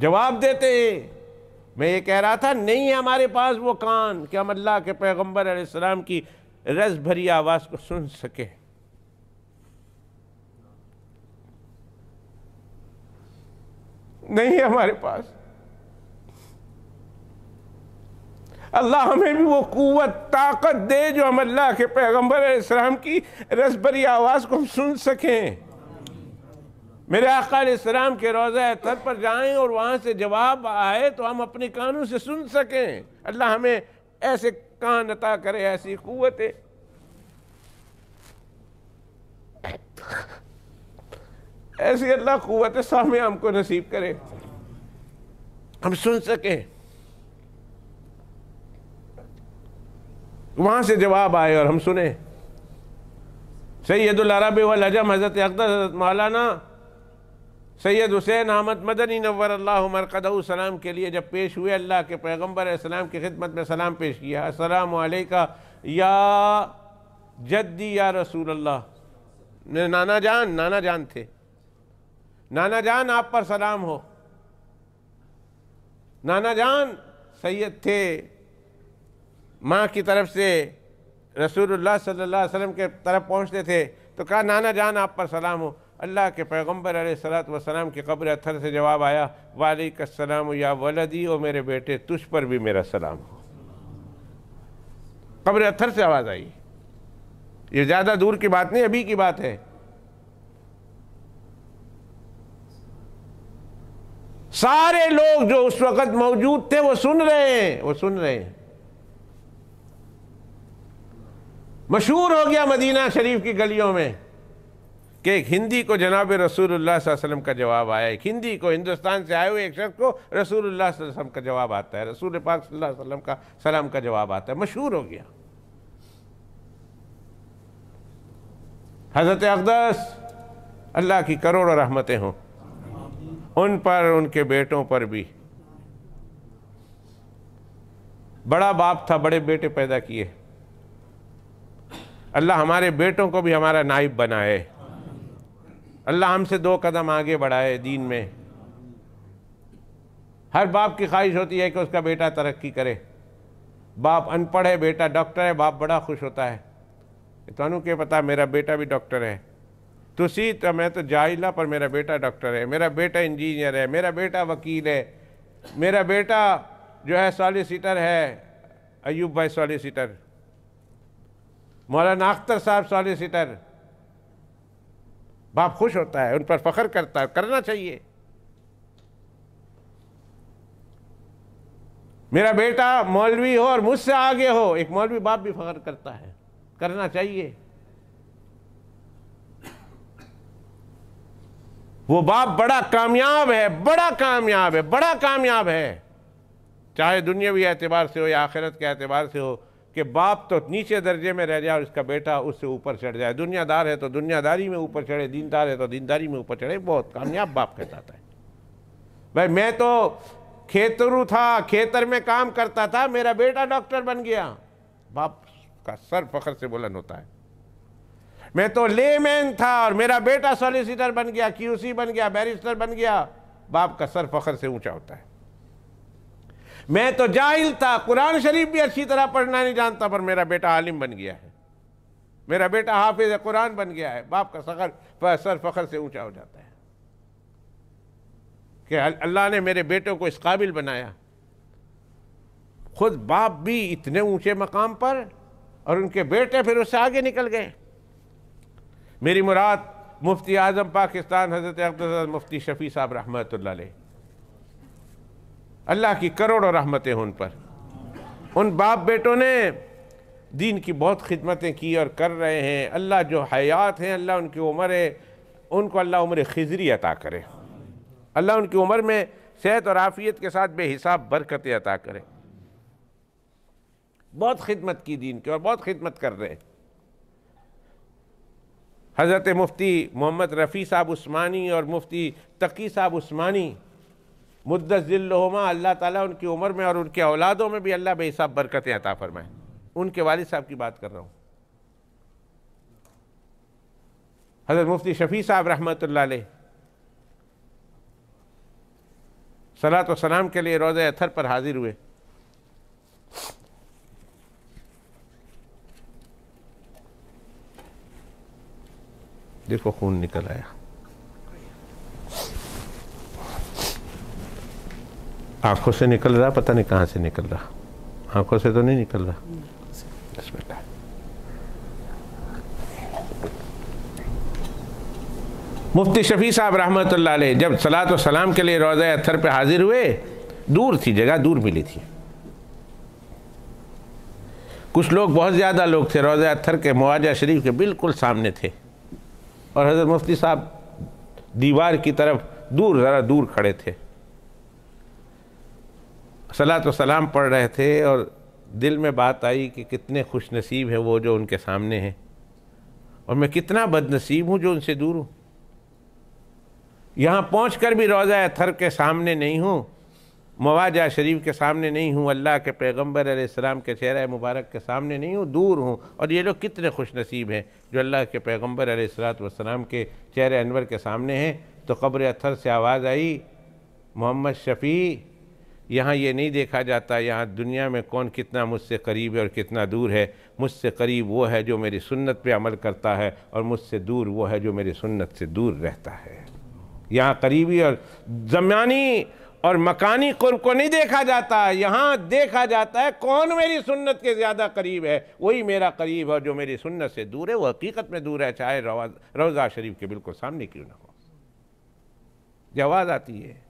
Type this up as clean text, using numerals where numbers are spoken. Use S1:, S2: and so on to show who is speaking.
S1: जवाब देते हैं। मैं ये कह रहा था, नहीं है हमारे पास वो कान कि हम अल्लाह के पैगंबर अलैहिस्सलाम की रस भरी आवाज़ को सुन सके। नहीं है हमारे पास। अल्लाह हमें भी वो कुव्वत ताकत दे जो हम अल्लाह के पैगंबर अलैहिस्सलाम की रस भरी आवाज़ को हम सुन सकें। मेरे आका अलैहिस्सलाम के रोज़ा अतर पर जाएं और वहाँ से जवाब आए तो हम अपने कानों से सुन सकें। अल्लाह हमें ऐसे कान अता करे, ऐसी कुव्वत, ऐसी अल्लाह कुव्वत सामे हमको नसीब करे, हम सुन सकें, वहाँ से जवाब आए और हम सुने। सैयदुल अरब वल अजम हज़रत अक़दस हज़रत मौलाना सैयद हुसैन अहमद मदनी नव्वर अल्लाहु मरक़दहु सलाम के लिए जब पेश हुए, अल्लाह के पैगंबर अलैहिस्सलाम की खिदमत में सलाम पेश किया। अस्सलामु अलैका या जद्दी या रसूल अल्लाह। मेरे नाना जान थे, नाना जान आप पर सलाम हो। नाना जान सैयद थे, माँ की तरफ से रसूलुल्लाह सल्लल्लाहु अलैहि वसल्लम के तरफ पहुँचते थे तो कहा नाना जान आप पर सलाम हो। अल्लाह के पैगंबर अलैहिस्सलातु वस्सलाम की कब्र अत्थर से जवाब आया, वालेकुमुस्सलाम या वलदी, ओ मेरे बेटे तुझ पर भी मेरा सलाम हो। कब्र अत्थर से आवाज़ आई। ये ज़्यादा दूर की बात नहीं, अभी की बात है। सारे लोग जो उस वक़्त मौजूद थे वो सुन रहे हैं, वो सुन रहे हैं। मशहूर हो गया मदीना शरीफ की गलियों में कि एक हिंदी को जनाब रसूलुल्लाह सल्लल्लाहु अलैहि वसल्लम का जवाब आया। एक हिंदी को, हिंदुस्तान से आए हुए एक शख्स को रसूलुल्लाह सल्लल्लाहु अलैहि वसल्लम का जवाब आता है, रसूल पाक सल्लल्लाहु अलैहि वसल्लम का सलाम का जवाब आता है। मशहूर हो गया। हज़रत अक़दस, अल्लाह की करोड़ों रहमतें हों उन पर, उनके बेटों पर भी। बड़ा बाप था, बड़े बेटे पैदा किए। अल्लाह हमारे बेटों को भी हमारा नाइब बनाए। अल्लाह हमसे 2 कदम आगे बढ़ाए दीन में। हर बाप की ख्वाहिश होती है कि उसका बेटा तरक्की करे। बाप अनपढ़ है, बेटा डॉक्टर है, बाप बड़ा खुश होता है। तुहानू क्या पता मेरा बेटा भी डॉक्टर है, तुसी तो मैं तो जाहिला पर मेरा बेटा डॉक्टर है, मेरा बेटा इंजीनियर है, मेरा बेटा वकील है, मेरा बेटा जो है सॉलिसिटर है, अयूब भाई सॉलिसिटर, मौलाना अख्तर साहब सॉलिसिटर। बाप खुश होता है, उन पर फख्र करता है, करना चाहिए। मेरा बेटा मौलवी हो और मुझसे आगे हो, एक मौलवी बाप भी फख्र करता है, करना चाहिए। वो बाप बड़ा कामयाब है, बड़ा कामयाब है, बड़ा कामयाब है, चाहे दुनियावी एतबार से हो या आखिरत के एतबार से हो, कि बाप तो नीचे दर्जे में रह जाए और इसका बेटा उससे ऊपर चढ़ जाए। दुनियादार है तो दुनियादारी में ऊपर चढ़े, दीनदार है तो दीनदारी में ऊपर चढ़े। बहुत कामयाब बाप कहलाता है। भाई मैं तो खेतरू था, खेतर में काम करता था, मेरा बेटा डॉक्टर बन गया, बाप का सर फख्र से बुलंद होता है। मैं तो लेमैन था और मेरा बेटा सॉलिसिटर बन गया, क्यूसी बन गया, बैरिस्टर बन गया, बाप का सर फख्र से ऊंचा होता है। मैं तो जाहिल था, कुरान शरीफ भी अच्छी तरह पढ़ना नहीं जानता, पर मेरा बेटा आलिम बन गया है, मेरा बेटा हाफिज कुरान बन गया है, बाप का सर फख्र से ऊंचा हो जाता है कि अल्लाह ने मेरे बेटों को इस काबिल बनाया। खुद बाप भी इतने ऊंचे मकाम पर और उनके बेटे फिर उससे आगे निकल गए। मेरी मुराद मुफ्ती आज़म पाकिस्तान हज़रत अक़दस मुफ्ती शफ़ी साहब रहमतुल्लाह अलैह, अल्लाह की करोड़ों रहमतें उन पर। उन बाप बेटों ने दीन की बहुत खिदमतें की और कर रहे हैं। अल्लाह जो हयात हैं, अल्लाह उनकी उम्र है, उनको अल्लाह उम्र खिजरी अता करे, अल्लाह उनकी उम्र में सेहत और आफियत के साथ बेहिसाब बरकतें अता करे। बहुत खिदमत की दीन की और बहुत खिदमत कर रहे हैं। हज़रत मुफ्ती मोहम्मद रफ़ी साहब उस्मानी और मुफ्ती तकी साहब उस्मानी मुद्दज़िल्लुहुमा, अल्लाह ताला उनकी उम्र में और उनके औलादों में भी अल्लाह बेहिसाब बरकतें अता फरमाए। उनके वालिद साहब की बात कर रहा हूँ, हज़रत मुफ्ती शफ़ी साहब रहमतुल्लाह अलैह। सलात व सलाम के लिए रोज़े अथर पर हाजिर हुए। देखो खून निकल आया, आंखों से निकल रहा, पता नहीं कहाँ से निकल रहा, आंखों से तो नहीं निकल रहा। बिस्मिल्लाह। मुफ्ती शफी साहब रहमतुल्लाह अलैह जब सलात व सलाम के लिए रोज़ा अथर पे हाजिर हुए, दूर थी जगह, दूर मिली थी। कुछ लोग, बहुत ज़्यादा लोग थे, रोज़ा अथर के मुआजा शरीफ के बिल्कुल सामने थे और हज़रत मुफ्ती साहब दीवार की तरफ दूर, ज़रा दूर खड़े थे, सलात व सलाम पढ़ रहे थे। और दिल में बात आई कि कितने खुश नसीब है वो जो उनके सामने हैं, और मैं कितना बदनसीब हूँ जो उनसे दूर हूँ। यहाँ पहुँच कर भी रोज़ा अथर के सामने नहीं हूँ, मवाजा शरीफ के सामने नहीं हूँ, अल्लाह के पैगम्बर अलैहिस्सलाम के चेहरा मुबारक के सामने नहीं हूँ, दूर हूँ। और ये लोग कितने खुश नसीब हैं जो अल्लाह के पैगम्बर अलैहिस्सलाम के चेहरे अनवर के सामने हैं। तो क़ब्र अथर से आवाज़ आई, मोहम्मद शफ़ी, यहाँ ये नहीं देखा जाता यहाँ दुनिया में कौन कितना मुझसे करीब है और कितना दूर है। मुझसे करीब वो है जो मेरी सुन्नत पे अमल करता है, और मुझसे दूर वो है जो मेरी सुन्नत से दूर रहता है। यहाँ करीबी और ज़मानी और मकानी कुर्ब को नहीं देखा जाता, यहाँ देखा जाता है कौन मेरी सुन्नत के ज़्यादा करीब है, वही मेरा करीब है। जो मेरी सुन्नत से दूर है वो हकीकत में दूर है, चाहे रोज़ा शरीफ के बिल्कुल सामने क्यों ना हो। जो आवाज़ आती है